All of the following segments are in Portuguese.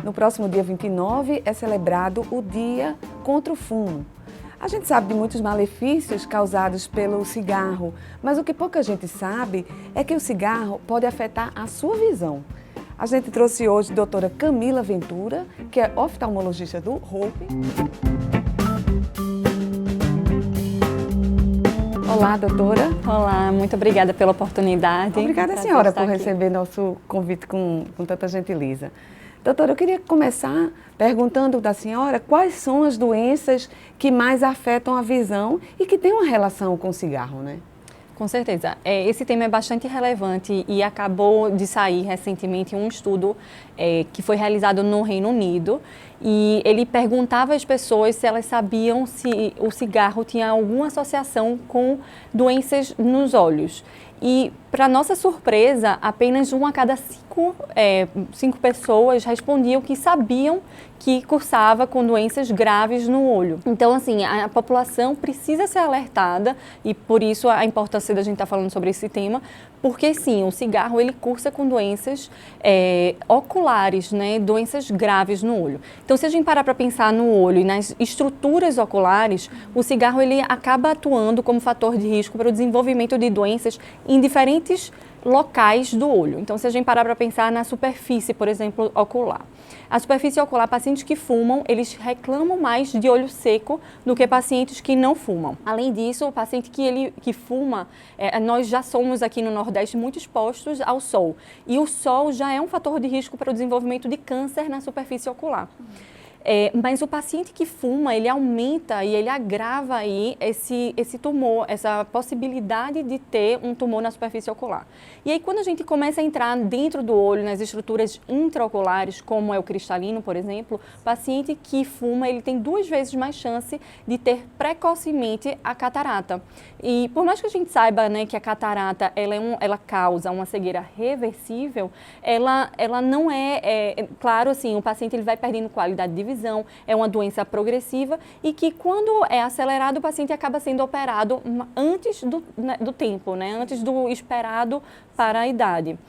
No próximo dia 29 é celebrado o Dia contra o Fumo. A gente sabe de muitos malefícios causados pelo cigarro, mas o que pouca gente sabe é que o cigarro pode afetar a sua visão. A gente trouxe hoje a doutora Camila Ventura, que é oftalmologista do Hope. Olá, doutora. Olá, muito obrigada pela oportunidade. Obrigada, senhora, por receber nosso convite com tanta gentileza. Doutora, eu queria começar perguntando da senhora quais são as doenças que mais afetam a visão e que têm uma relação com o cigarro, né? Com certeza. Esse tema é bastante relevante e acabou de sair recentemente um estudo que foi realizado no Reino Unido e ele perguntava às pessoas se elas sabiam se o cigarro tinha alguma associação com doenças nos olhos. E, para nossa surpresa, apenas 1 a cada 5 pessoas respondiam que sabiam que cursava com doenças graves no olho. Então, assim, a população precisa ser alertada e por isso a importância da gente estar falando sobre esse tema, porque sim, o cigarro ele cursa com doenças oculares, né, doenças graves no olho. Então, se a gente parar para pensar no olho e nas estruturas oculares, o cigarro ele acaba atuando como fator de risco para o desenvolvimento de doenças em diferentes locais do olho. Então, se a gente parar para pensar na superfície, por exemplo, ocular. A superfície ocular, pacientes que fumam, eles reclamam mais de olho seco do que pacientes que não fumam. Além disso, o paciente que fuma, nós já somos aqui no Nordeste muito expostos ao sol. E o sol já é um fator de risco para o desenvolvimento de câncer na superfície ocular. Mas o paciente que fuma, ele aumenta e ele agrava aí esse tumor, essa possibilidade de ter um tumor na superfície ocular. E aí quando a gente começa a entrar dentro do olho, nas estruturas intraoculares, como é o cristalino, por exemplo, o paciente que fuma, ele tem 2 vezes mais chance de ter precocemente a catarata. E por mais que a gente saiba, né, que a catarata ela causa uma cegueira reversível, ela não claro assim, o paciente ele vai perdendo qualidade de visão, é uma doença progressiva e que quando é acelerado o paciente acaba sendo operado antes do tempo, né, antes do esperado para a idade.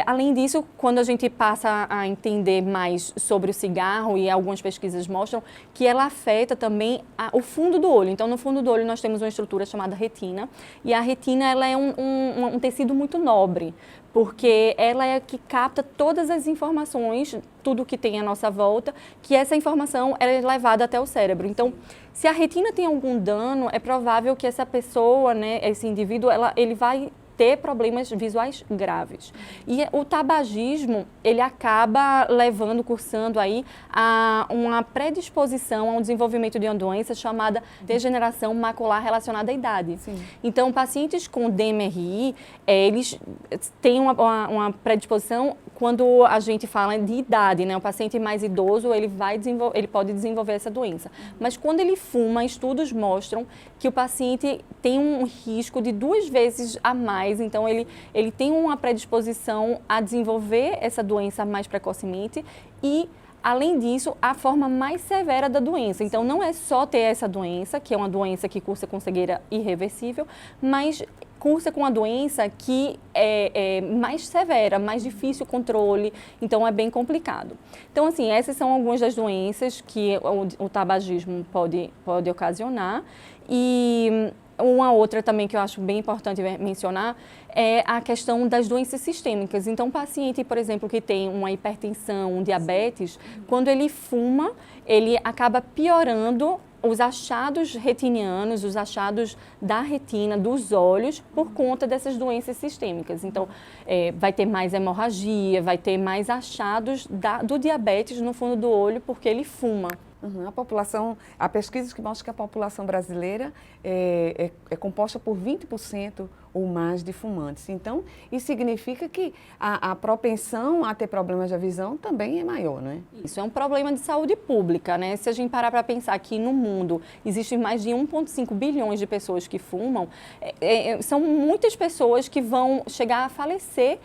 Além disso, quando a gente passa a entender mais sobre o cigarro, e algumas pesquisas mostram que ela afeta também o fundo do olho. Então, no fundo do olho nós temos uma estrutura chamada retina, e a retina ela é um tecido muito nobre, porque ela é que capta todas as informações, tudo que tem à nossa volta, que essa informação é levada até o cérebro. Então, se a retina tem algum dano, é provável que essa pessoa, né, esse indivíduo, ele vai ter problemas visuais graves. E o tabagismo, ele acaba cursando aí a uma predisposição a um desenvolvimento de uma doença chamada degeneração macular relacionada à idade. Sim. Então, pacientes com DMRI, eles têm uma predisposição quando a gente fala de idade, né? O paciente mais idoso, ele pode desenvolver essa doença. Mas quando ele fuma, estudos mostram que o paciente tem um risco de 2 vezes a mais. Então, ele tem uma predisposição a desenvolver essa doença mais precocemente e, além disso, a forma mais severa da doença. Então, não é só ter essa doença, que é uma doença que cursa com cegueira irreversível, mas cursa com a doença que é mais severa, mais difícil o controle, então é bem complicado. Então, assim, essas são algumas das doenças que o tabagismo pode ocasionar. E uma outra também que eu acho bem importante mencionar é a questão das doenças sistêmicas. Então, o paciente, por exemplo, que tem uma hipertensão, um diabetes, quando ele fuma, ele acaba piorando os achados retinianos, os achados da retina, dos olhos, por conta dessas doenças sistêmicas. Então, vai ter mais hemorragia, vai ter mais achados do diabetes no fundo do olho, porque ele fuma. A população, há pesquisas que mostram que a população brasileira é composta por 20% ou mais de fumantes. Então, isso significa que a propensão a ter problemas da visão também é maior, né? Isso é um problema de saúde pública, né? Se a gente parar para pensar que no mundo existem mais de 1,5 bilhões de pessoas que fumam, são muitas pessoas que vão chegar a falecer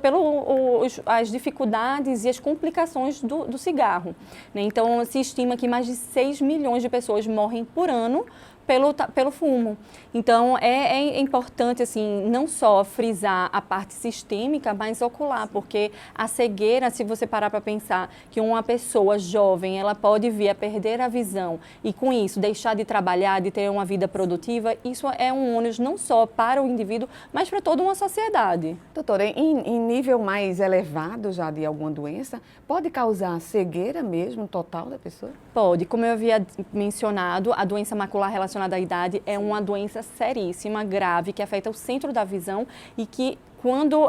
pelas dificuldades e as complicações do cigarro, né? Então, se estima que mais de 6 milhões de pessoas morrem por ano pelo fumo. Então, é importante, assim, não só frisar a parte sistêmica, mas ocular, porque a cegueira, se você parar para pensar que uma pessoa jovem, ela pode vir a perder a visão e, com isso, deixar de trabalhar, de ter uma vida produtiva, isso é um ônus não só para o indivíduo, mas para toda uma sociedade. Doutora, em nível mais elevado já de alguma doença, pode causar cegueira mesmo, total da pessoa? Pode. Como eu havia mencionado, a doença macular relacionada à idade é uma doença seríssima, grave, que afeta o centro da visão e que, quando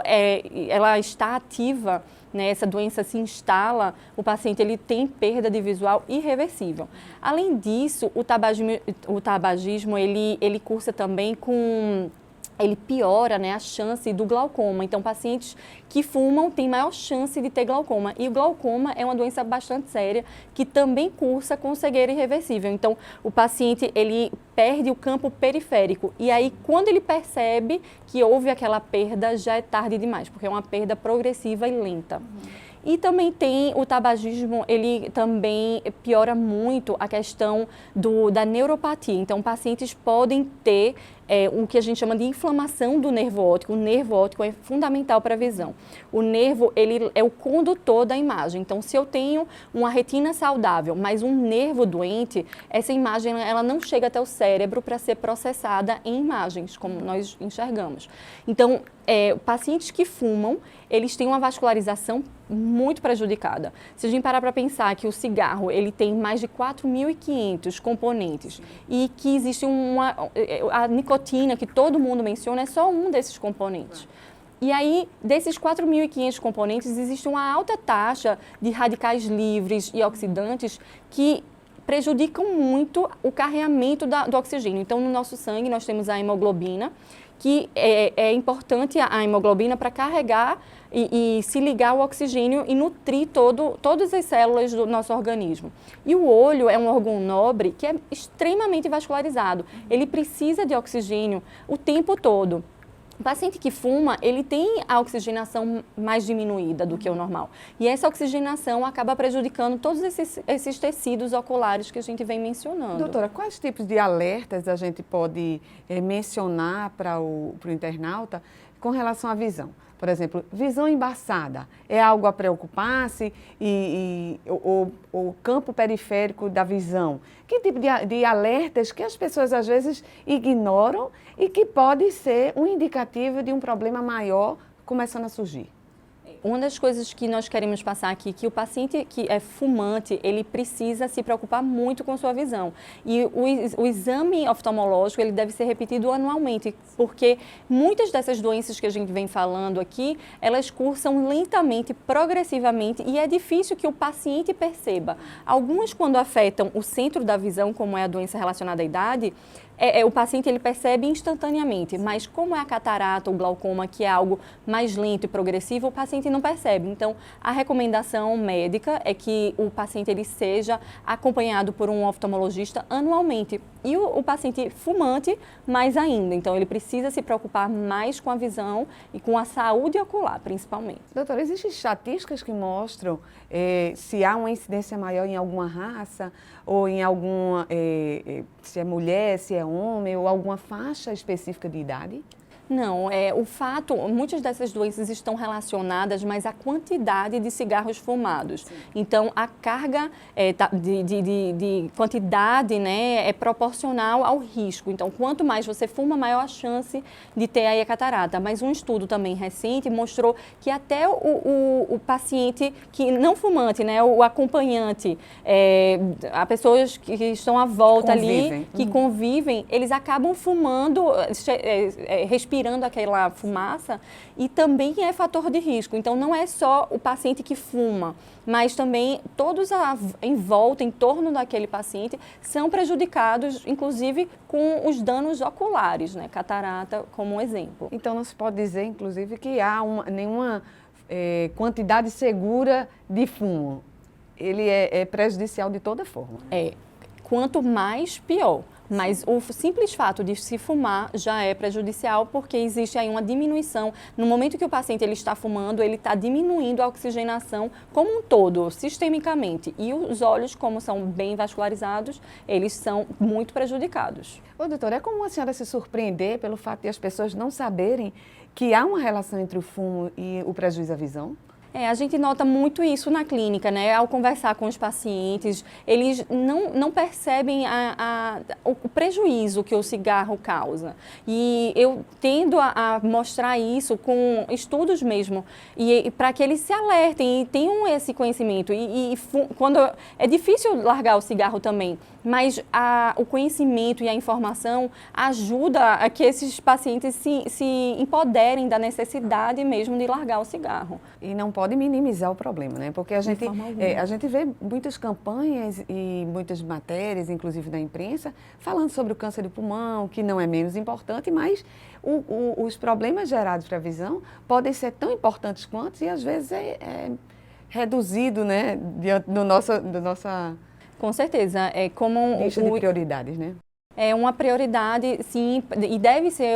ela está ativa, né, essa doença se instala, o paciente ele tem perda de visual irreversível. Além disso, o tabagismo ele cursa também com... Ele piora, né, a chance do glaucoma. Então, pacientes que fumam têm maior chance de ter glaucoma. E o glaucoma é uma doença bastante séria que também cursa com cegueira irreversível. Então, o paciente ele perde o campo periférico. E aí, quando ele percebe que houve aquela perda, já é tarde demais, porque é uma perda progressiva e lenta. E também tem o tabagismo, ele também piora muito a questão da neuropatia. Então, pacientes podem ter o que a gente chama de inflamação do nervo óptico. O nervo óptico é fundamental para a visão. O nervo, ele é o condutor da imagem. Então, se eu tenho uma retina saudável, mas um nervo doente, essa imagem ela não chega até o cérebro para ser processada em imagens, como nós enxergamos. Então, pacientes que fumam, eles têm uma vascularização muito prejudicada. Se a gente parar para pensar que o cigarro ele tem mais de 4.500 componentes e que existe a nicotina que todo mundo menciona é só um desses componentes. E aí, desses 4.500 componentes, existe uma alta taxa de radicais livres e oxidantes que prejudicam muito o carreamento do oxigênio. Então, no nosso sangue, nós temos a hemoglobina, que é importante a hemoglobina para carregar e se ligar ao oxigênio e nutrir todas as células do nosso organismo. E o olho é um órgão nobre que é extremamente vascularizado. Ele precisa de oxigênio o tempo todo. O paciente que fuma, ele tem a oxigenação mais diminuída do que o normal. E essa oxigenação acaba prejudicando todos esses tecidos oculares que a gente vem mencionando. Doutora, quais tipos de alertas a gente pode mencionar para o internauta com relação à visão? Por exemplo, visão embaçada é algo a preocupar-se o campo periférico da visão? Que tipo de alertas que as pessoas às vezes ignoram e que pode ser um indicativo de um problema maior começando a surgir? Uma das coisas que nós queremos passar aqui é que o paciente que é fumante, ele precisa se preocupar muito com sua visão. E o exame oftalmológico, ele deve ser repetido anualmente, porque muitas dessas doenças que a gente vem falando aqui, elas cursam lentamente, progressivamente, e é difícil que o paciente perceba. Algumas, quando afetam o centro da visão, como é a doença relacionada à idade, o paciente ele percebe instantaneamente, mas como é a catarata, o glaucoma, que é algo mais lento e progressivo, o paciente não percebe. Então, a recomendação médica é que o paciente ele seja acompanhado por um oftalmologista anualmente. E o paciente fumante, mais ainda. Então, ele precisa se preocupar mais com a visão e com a saúde ocular, principalmente. Doutora, existem estatísticas que mostram se há uma incidência maior em alguma raça ou em alguma, se é mulher, se é homem ou alguma faixa específica de idade? Não, o fato, muitas dessas doenças estão relacionadas, mas à quantidade de cigarros fumados. Sim. Então, a carga de quantidade, né, é proporcional ao risco. Então, quanto mais você fuma, maior a chance de ter aí a catarata. Mas um estudo também recente mostrou que até o paciente que não fumante, né, o acompanhante, as pessoas que estão à volta ali, que convivem, eles acabam fumando, respirando aquela fumaça e também é fator de risco. Então, não é só o paciente que fuma, mas também todos em volta, em torno daquele paciente, são prejudicados, inclusive com os danos oculares, né? Catarata como um exemplo. Então, não se pode dizer, inclusive, que há nenhuma quantidade segura de fumo. Ele é prejudicial de toda forma. Quanto mais, pior. Mas o simples fato de se fumar já é prejudicial, porque existe aí uma diminuição. No momento que o paciente ele está fumando, ele está diminuindo a oxigenação como um todo, sistemicamente. E os olhos, como são bem vascularizados, eles são muito prejudicados. Ô, doutora, é comum a senhora se surpreender pelo fato de as pessoas não saberem que há uma relação entre o fumo e o prejuízo à visão? A gente nota muito isso na clínica, né? Ao conversar com os pacientes, eles não percebem o prejuízo que o cigarro causa. E eu tendo a mostrar isso com estudos mesmo, e para que eles se alertem e tenham esse conhecimento. Quando é difícil largar o cigarro também, mas o conhecimento e a informação ajuda a que esses pacientes se empoderem da necessidade mesmo de largar o cigarro. E não pode minimizar o problema, né? Porque a gente vê muitas campanhas e muitas matérias, inclusive da imprensa, falando sobre o câncer de pulmão, que não é menos importante, mas os problemas gerados para a visão podem ser tão importantes quanto e às vezes é reduzido, né? Diante do nossa Com certeza, é como lista de prioridades, né? É uma prioridade, sim, e deve ser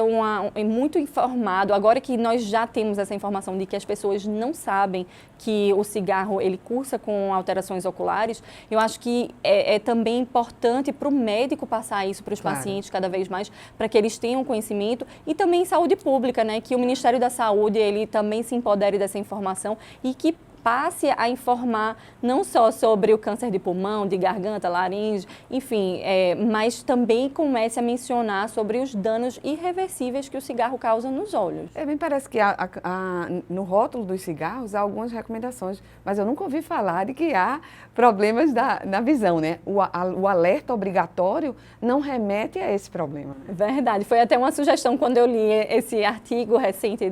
muito informado. Agora que nós já temos essa informação de que as pessoas não sabem que o cigarro ele cursa com alterações oculares, eu acho que é também importante para o médico passar isso para os pacientes cada vez mais, para que eles tenham conhecimento, e também saúde pública, né? Que o Ministério da Saúde ele também se empodere dessa informação e que passe a informar não só sobre o câncer de pulmão, de garganta, laringe, enfim, mas também comece a mencionar sobre os danos irreversíveis que o cigarro causa nos olhos. Me parece que no rótulo dos cigarros há algumas recomendações, mas eu nunca ouvi falar de que há problemas na visão, né? O alerta obrigatório não remete a esse problema. Verdade, foi até uma sugestão quando eu li esse artigo recente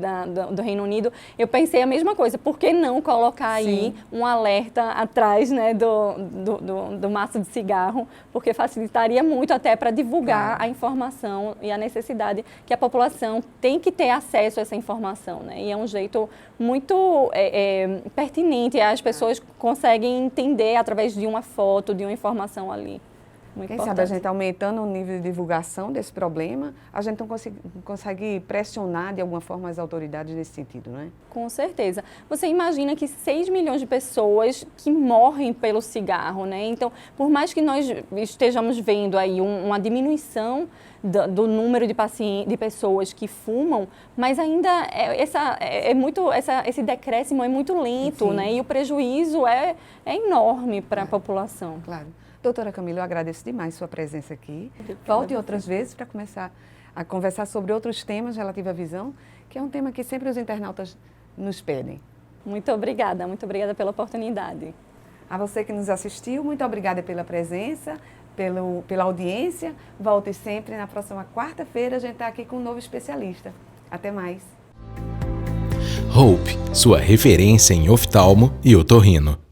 do Reino Unido, eu pensei a mesma coisa, por que não colocar aí um alerta atrás, né, do maço de cigarro, porque facilitaria muito até para divulgar a informação e a necessidade que a população tem que ter acesso a essa informação, né? E é um jeito muito pertinente, as pessoas conseguem entender através de uma foto, de uma informação ali. Quem sabe a gente aumentando o nível de divulgação desse problema, a gente não consegue pressionar de alguma forma as autoridades nesse sentido, não é? Com certeza. Você imagina que 6 milhões de pessoas que morrem pelo cigarro, né? Então, por mais que nós estejamos vendo aí uma diminuição do número de pessoas que fumam, mas ainda esse decréscimo é muito lento, né? E o prejuízo é enorme para a população. Claro. Doutora Camila, eu agradeço demais sua presença aqui. Volte outras vezes para começar a conversar sobre outros temas relativos à visão, que é um tema que sempre os internautas nos pedem. Muito obrigada pela oportunidade. A você que nos assistiu, muito obrigada pela presença, pela audiência. Volte sempre, na próxima quarta-feira a gente está aqui com um novo especialista. Até mais. Hope, sua referência em oftalmo e otorrino.